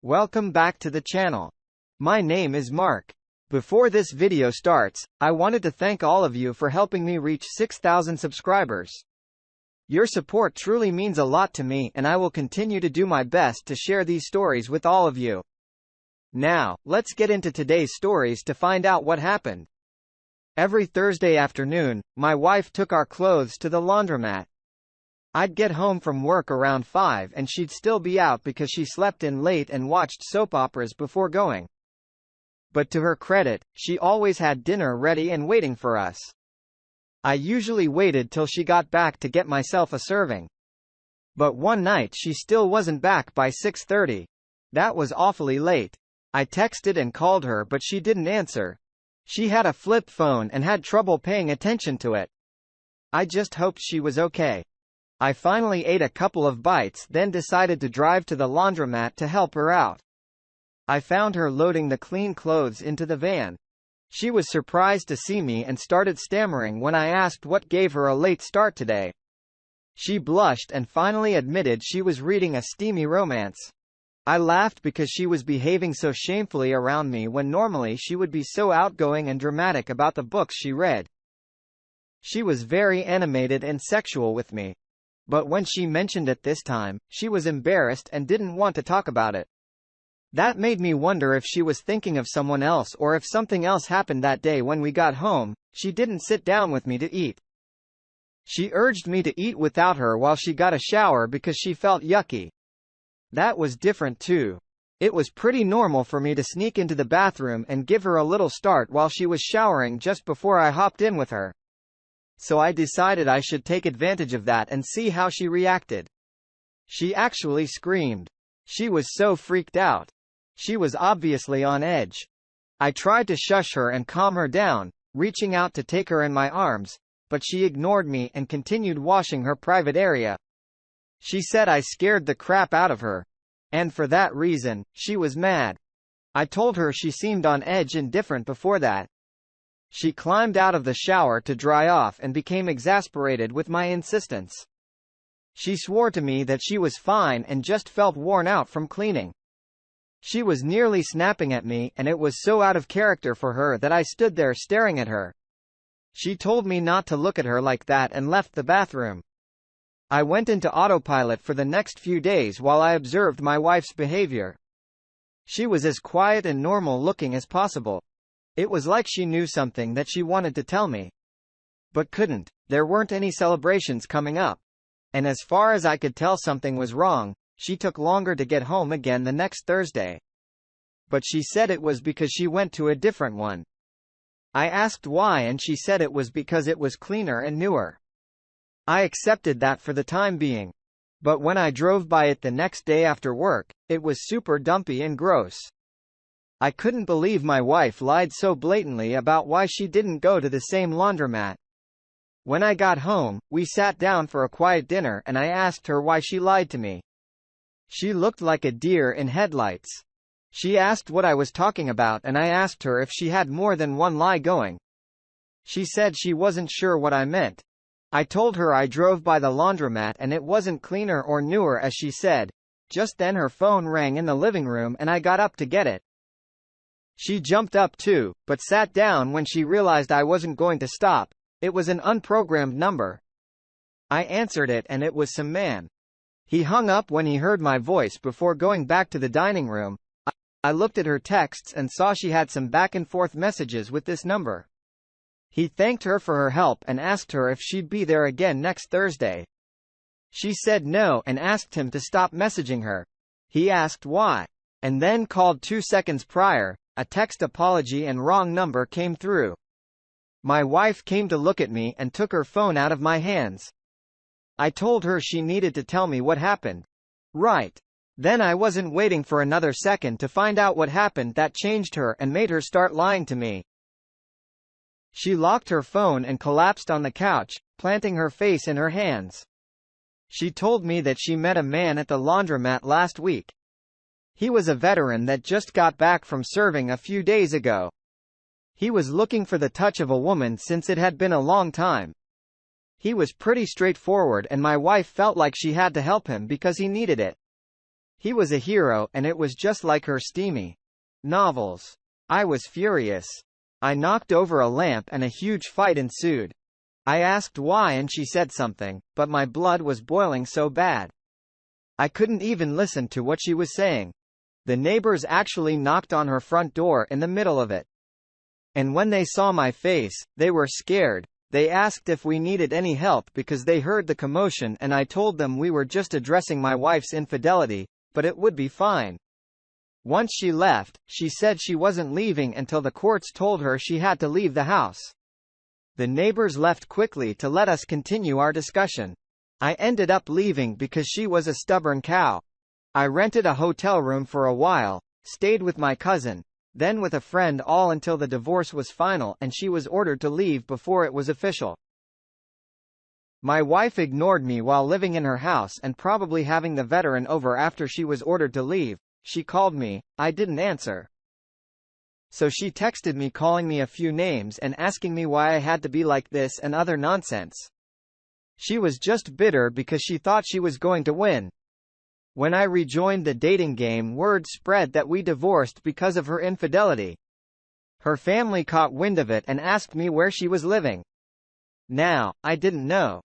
Welcome back to the channel. My name is Mark. Before this video starts, I wanted to thank all of you for helping me reach 6,000 subscribers. Your support truly means a lot to me, and I will continue to do my best to share these stories with all of you. Now, let's get into today's stories to find out what happened. Every Thursday afternoon, my wife took our clothes to the laundromat. I'd get home from work around 5 and she'd still be out because she slept in late and watched soap operas before going. But to her credit, she always had dinner ready and waiting for us. I usually waited till she got back to get myself a serving. But one night she still wasn't back by 6:30. That was awfully late. I texted and called her but she didn't answer. She had a flip phone and had trouble paying attention to it. I just hoped she was okay. I finally ate a couple of bites, then decided to drive to the laundromat to help her out. I found her loading the clean clothes into the van. She was surprised to see me and started stammering when I asked what gave her a late start today. She blushed and finally admitted she was reading a steamy romance. I laughed because she was behaving so shamefully around me when normally she would be so outgoing and dramatic about the books she read. She was very animated and sexual with me. But when she mentioned it this time, she was embarrassed and didn't want to talk about it. That made me wonder if she was thinking of someone else or if something else happened that day. When we got home, she didn't sit down with me to eat. She urged me to eat without her while she got a shower because she felt yucky. That was different too. It was pretty normal for me to sneak into the bathroom and give her a little start while she was showering just before I hopped in with her. So I decided I should take advantage of that and see how she reacted. She actually screamed. She was so freaked out. She was obviously on edge. I tried to shush her and calm her down, reaching out to take her in my arms, but she ignored me and continued washing her private area. She said I scared the crap out of her. And for that reason, she was mad. I told her she seemed on edge and different before that. She climbed out of the shower to dry off and became exasperated with my insistence. She swore to me that she was fine and just felt worn out from cleaning. She was nearly snapping at me, and it was so out of character for her that I stood there staring at her. She told me not to look at her like that and left the bathroom. I went into autopilot for the next few days while I observed my wife's behavior. She was as quiet and normal looking as possible. It was like she knew something that she wanted to tell me. But couldn't. There weren't any celebrations coming up. And as far as I could tell, something was wrong. She took longer to get home again the next Thursday. But she said it was because she went to a different one. I asked why and she said it was because it was cleaner and newer. I accepted that for the time being. But when I drove by it the next day after work, it was super dumpy and gross. I couldn't believe my wife lied so blatantly about why she didn't go to the same laundromat. When I got home, we sat down for a quiet dinner and I asked her why she lied to me. She looked like a deer in headlights. She asked what I was talking about and I asked her if she had more than one lie going. She said she wasn't sure what I meant. I told her I drove by the laundromat and it wasn't cleaner or newer as she said. Just then her phone rang in the living room and I got up to get it. She jumped up too, but sat down when she realized I wasn't going to stop. It was an unprogrammed number. I answered it and it was some man. He hung up when he heard my voice before going back to the dining room. I looked at her texts and saw she had some back and forth messages with this number. He thanked her for her help and asked her if she'd be there again next Thursday. She said no and asked him to stop messaging her. He asked why. And then called 2 seconds prior. A text apology and wrong number came through. My wife came to look at me and took her phone out of my hands. I told her she needed to tell me what happened. Right. Then I wasn't waiting for another second to find out what happened. That changed her and made her start lying to me. She locked her phone and collapsed on the couch, planting her face in her hands. She told me that she met a man at the laundromat last week. He was a veteran that just got back from serving a few days ago. He was looking for the touch of a woman since it had been a long time. He was pretty straightforward and my wife felt like she had to help him because he needed it. He was a hero and it was just like her steamy novels. I was furious. I knocked over a lamp and a huge fight ensued. I asked why and she said something, but my blood was boiling so bad. I couldn't even listen to what she was saying. The neighbors actually knocked on her front door in the middle of it. And when they saw my face, they were scared. They asked if we needed any help because they heard the commotion and I told them we were just addressing my wife's infidelity, but it would be fine. Once she left, she said she wasn't leaving until the courts told her she had to leave the house. The neighbors left quickly to let us continue our discussion. I ended up leaving because she was a stubborn cow. I rented a hotel room for a while, stayed with my cousin, then with a friend all until the divorce was final and she was ordered to leave before it was official. My wife ignored me while living in her house and probably having the veteran over after she was ordered to leave. She called me, I didn't answer. So she texted me calling me a few names and asking me why I had to be like this and other nonsense. She was just bitter because she thought she was going to win. When I rejoined the dating game, word spread that we divorced because of her infidelity. Her family caught wind of it and asked me where she was living. Now, I didn't know.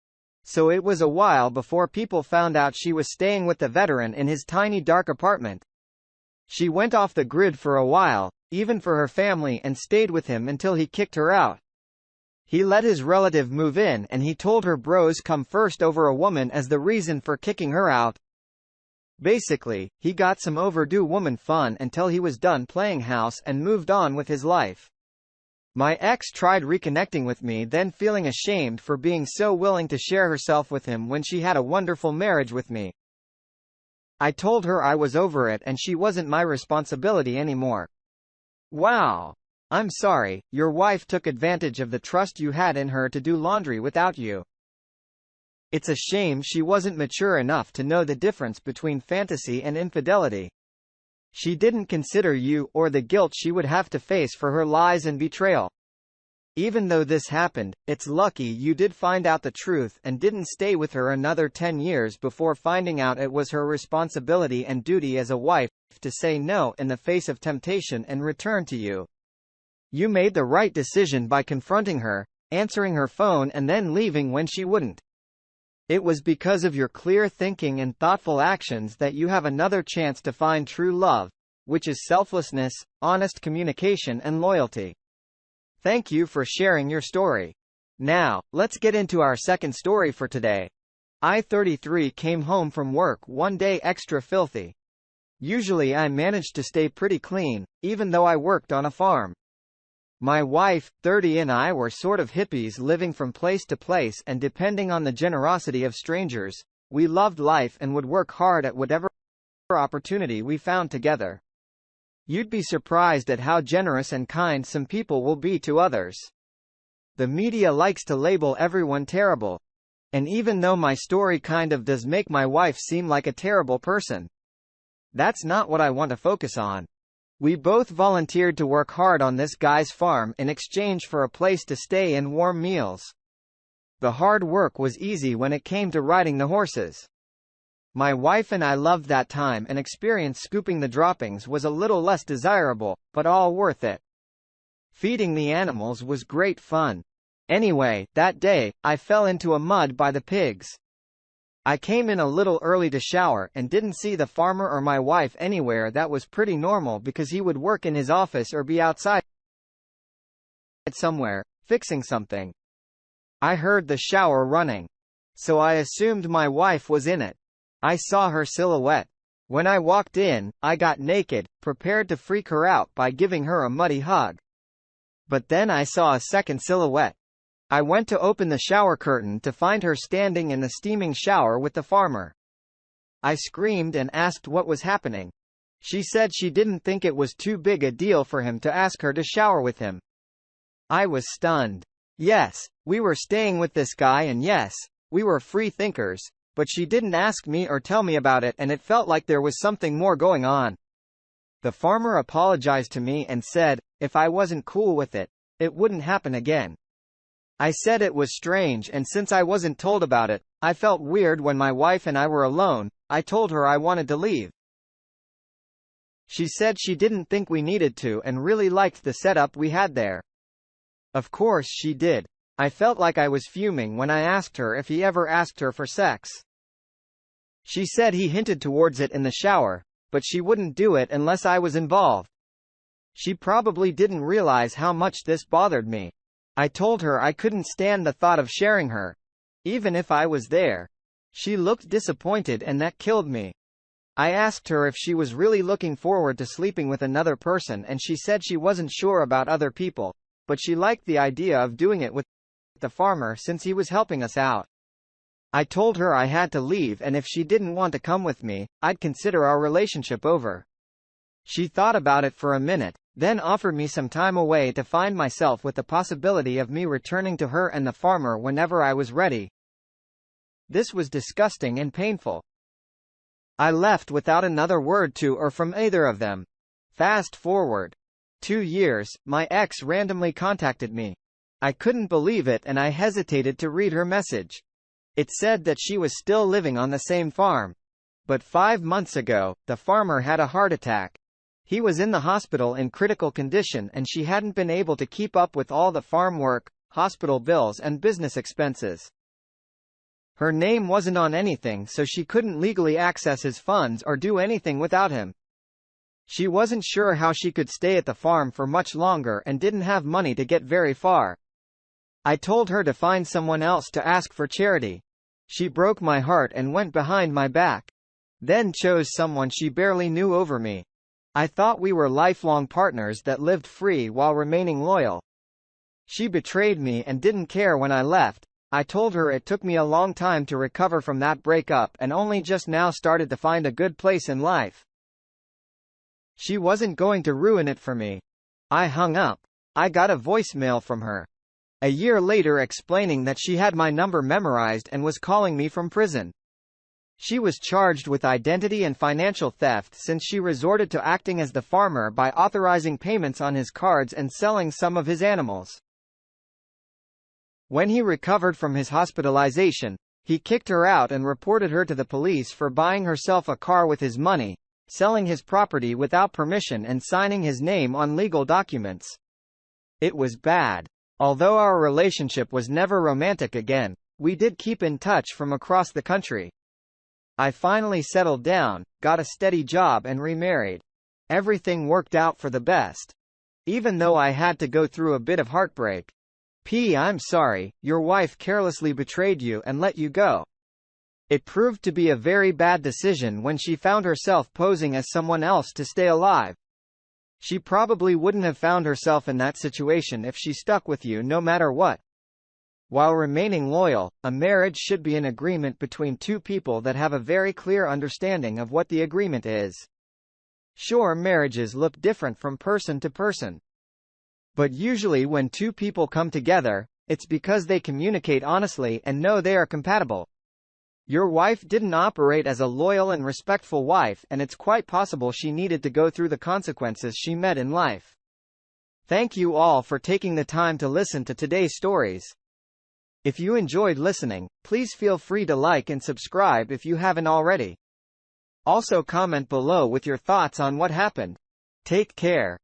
So it was a while before people found out she was staying with the veteran in his tiny dark apartment. She went off the grid for a while, even for her family, and stayed with him until he kicked her out. He let his relative move in and he told her bros come first over a woman as the reason for kicking her out. Basically, he got some overdue woman fun until he was done playing house and moved on with his life. My ex tried reconnecting with me, then feeling ashamed for being so willing to share herself with him when she had a wonderful marriage with me. I told her I was over it and she wasn't my responsibility anymore. Wow. I'm sorry, your wife took advantage of the trust you had in her to do laundry without you. It's a shame she wasn't mature enough to know the difference between fantasy and infidelity. She didn't consider you or the guilt she would have to face for her lies and betrayal. Even though this happened, it's lucky you did find out the truth and didn't stay with her another 10 years before finding out it was her responsibility and duty as a wife to say no in the face of temptation and return to you. You made the right decision by confronting her, answering her phone and then leaving when she wouldn't. It was because of your clear thinking and thoughtful actions that you have another chance to find true love, which is selflessness, honest communication and loyalty. Thank you for sharing your story. Now, let's get into our second story for today. I, 33, came home from work one day extra filthy. Usually I managed to stay pretty clean, even though I worked on a farm. My wife, 30, and I were sort of hippies living from place to place and depending on the generosity of strangers. We loved life and would work hard at whatever opportunity we found together. You'd be surprised at how generous and kind some people will be to others. The media likes to label everyone terrible. And even though my story kind of does make my wife seem like a terrible person, that's not what I want to focus on. We both volunteered to work hard on this guy's farm in exchange for a place to stay and warm meals. The hard work was easy when it came to riding the horses. My wife and I loved that time and experience. Scooping the droppings was a little less desirable, but all worth it. Feeding the animals was great fun. Anyway, that day, I fell into a mud by the pigs. I came in a little early to shower and didn't see the farmer or my wife anywhere. That was pretty normal because he would work in his office or be outside somewhere, fixing something. I heard the shower running, so I assumed my wife was in it. I saw her silhouette. When I walked in, I got naked, prepared to freak her out by giving her a muddy hug. But then I saw a second silhouette. I went to open the shower curtain to find her standing in the steaming shower with the farmer. I screamed and asked what was happening. She said she didn't think it was too big a deal for him to ask her to shower with him. I was stunned. Yes, we were staying with this guy and yes, we were free thinkers, but she didn't ask me or tell me about it and it felt like there was something more going on. The farmer apologized to me and said, if I wasn't cool with it, it wouldn't happen again. I said it was strange and since I wasn't told about it, I felt weird. When my wife and I were alone, I told her I wanted to leave. She said she didn't think we needed to and really liked the setup we had there. Of course she did. I felt like I was fuming when I asked her if he ever asked her for sex. She said he hinted towards it in the shower, but she wouldn't do it unless I was involved. She probably didn't realize how much this bothered me. I told her I couldn't stand the thought of sharing her, even if I was there. She looked disappointed and that killed me. I asked her if she was really looking forward to sleeping with another person and she said she wasn't sure about other people, but she liked the idea of doing it with the farmer since he was helping us out. I told her I had to leave and if she didn't want to come with me, I'd consider our relationship over. She thought about it for a minute, then offered me some time away to find myself with the possibility of me returning to her and the farmer whenever I was ready. This was disgusting and painful. I left without another word to or from either of them. Fast forward 2 years, my ex randomly contacted me. I couldn't believe it and I hesitated to read her message. It said that she was still living on the same farm. But 5 months ago, the farmer had a heart attack. He was in the hospital in critical condition and she hadn't been able to keep up with all the farm work, hospital bills and business expenses. Her name wasn't on anything so she couldn't legally access his funds or do anything without him. She wasn't sure how she could stay at the farm for much longer and didn't have money to get very far. I told her to find someone else to ask for charity. She broke my heart and went behind my back. Then chose someone she barely knew over me. I thought we were lifelong partners that lived free while remaining loyal. She betrayed me and didn't care when I left. I told her it took me a long time to recover from that breakup and only just now started to find a good place in life. She wasn't going to ruin it for me. I hung up. I got a voicemail from her a year later explaining that she had my number memorized and was calling me from prison. She was charged with identity and financial theft since she resorted to acting as the farmer by authorizing payments on his cards and selling some of his animals. When he recovered from his hospitalization, he kicked her out and reported her to the police for buying herself a car with his money, selling his property without permission and signing his name on legal documents. It was bad. Although our relationship was never romantic again, we did keep in touch from across the country. I finally settled down, got a steady job and remarried. Everything worked out for the best. Even though I had to go through a bit of heartbreak. I'm sorry, your wife carelessly betrayed you and let you go. It proved to be a very bad decision when she found herself posing as someone else to stay alive. She probably wouldn't have found herself in that situation if she stuck with you no matter what. While remaining loyal, a marriage should be an agreement between two people that have a very clear understanding of what the agreement is. Sure, marriages look different from person to person. But usually when two people come together, it's because they communicate honestly and know they are compatible. Your wife didn't operate as a loyal and respectful wife and it's quite possible she needed to go through the consequences she met in life. Thank you all for taking the time to listen to today's stories. If you enjoyed listening, please feel free to like and subscribe if you haven't already. Also comment below with your thoughts on what happened. Take care.